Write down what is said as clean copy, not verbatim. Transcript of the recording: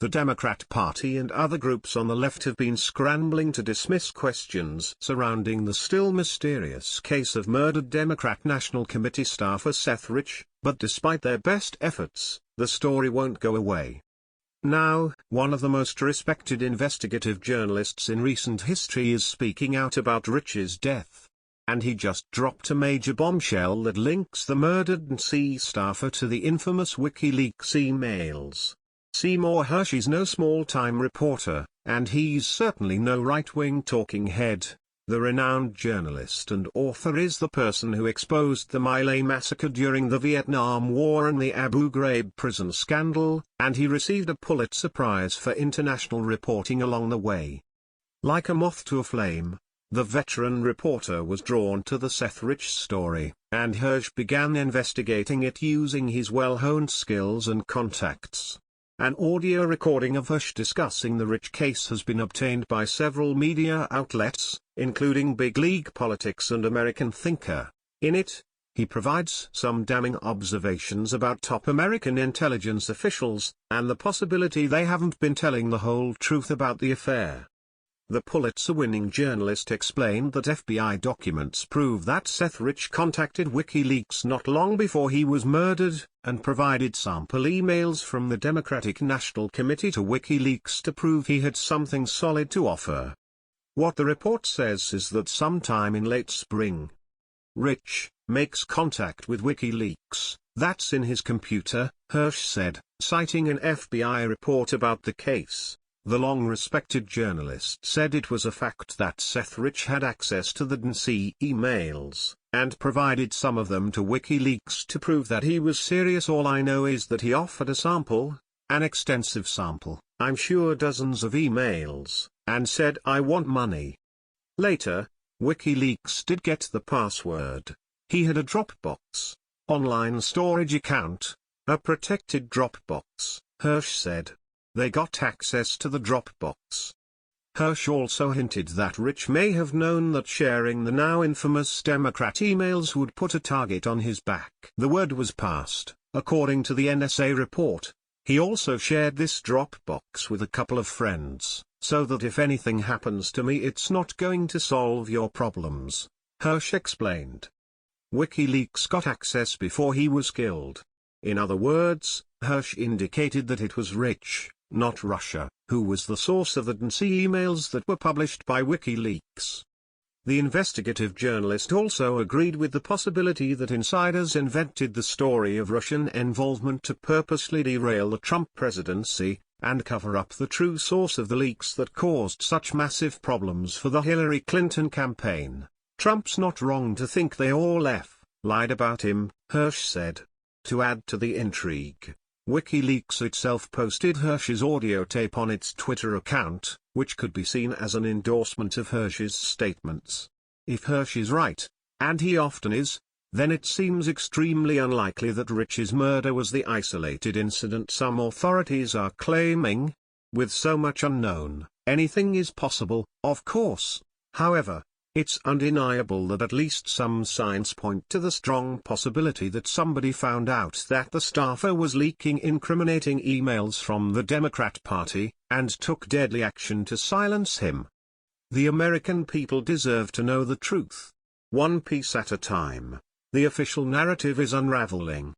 The Democrat Party and other groups on the left have been scrambling to dismiss questions surrounding the still mysterious case of murdered Democrat National Committee staffer Seth Rich, but despite their best efforts, the story won't go away. Now, one of the most respected investigative journalists in recent history is speaking out about Rich's death. And he just dropped a major bombshell that links the murdered NC staffer to the infamous WikiLeaks emails. Seymour Hershey's no small-time reporter, and he's certainly no right-wing talking head. The renowned journalist and author is the person who exposed the My Lai massacre during the Vietnam War and the Abu Ghraib prison scandal, and he received a Pulitzer Prize for international reporting along the way. Like a moth to a flame, the veteran reporter was drawn to the Seth Rich story, and Hersh began investigating it using his well-honed skills and contacts. An audio recording of Hersh discussing the Rich case has been obtained by several media outlets, including Big League Politics and American Thinker. In it, he provides some damning observations about top American intelligence officials, and the possibility they haven't been telling the whole truth about the affair. The Pulitzer-winning journalist explained that FBI documents prove that Seth Rich contacted WikiLeaks not long before he was murdered, and provided sample emails from the Democratic National Committee to WikiLeaks to prove he had something solid to offer. What the report says is that sometime in late spring, Rich makes contact with WikiLeaks. That's in his computer, Hersh said, citing an FBI report about the case. The long-respected journalist said it was a fact that Seth Rich had access to the DNC emails, and provided some of them to WikiLeaks to prove that he was serious. All I know is that he offered a sample, an extensive sample, I'm sure dozens of emails, and said I want money. Later, WikiLeaks did get the password. He had a Dropbox online storage account, a protected Dropbox, Hersh said. They got access to the Dropbox. Hersh also hinted that Rich may have known that sharing the now infamous Democrat emails would put a target on his back. The word was passed, according to the NSA report. He also shared this Dropbox with a couple of friends, so that if anything happens to me it's not going to solve your problems, Hersh explained. WikiLeaks got access before he was killed. In other words, Hersh indicated that it was Rich, not Russia, who was the source of the DNC emails that were published by WikiLeaks. The investigative journalist also agreed with the possibility that insiders invented the story of Russian involvement to purposely derail the Trump presidency, and cover up the true source of the leaks that caused such massive problems for the Hillary Clinton campaign. Trump's not wrong to think they all lied about him, Hersh said. To add to the intrigue, WikiLeaks itself posted Hersh's audio tape on its Twitter account, which could be seen as an endorsement of Hersh's statements. If Hersh is right, and he often is, then it seems extremely unlikely that Rich's murder was the isolated incident some authorities are claiming. With so much unknown, anything is possible, of course. However, it's undeniable that at least some signs point to the strong possibility that somebody found out that the staffer was leaking incriminating emails from the Democrat Party, and took deadly action to silence him. The American people deserve to know the truth. One piece at a time. The official narrative is unraveling.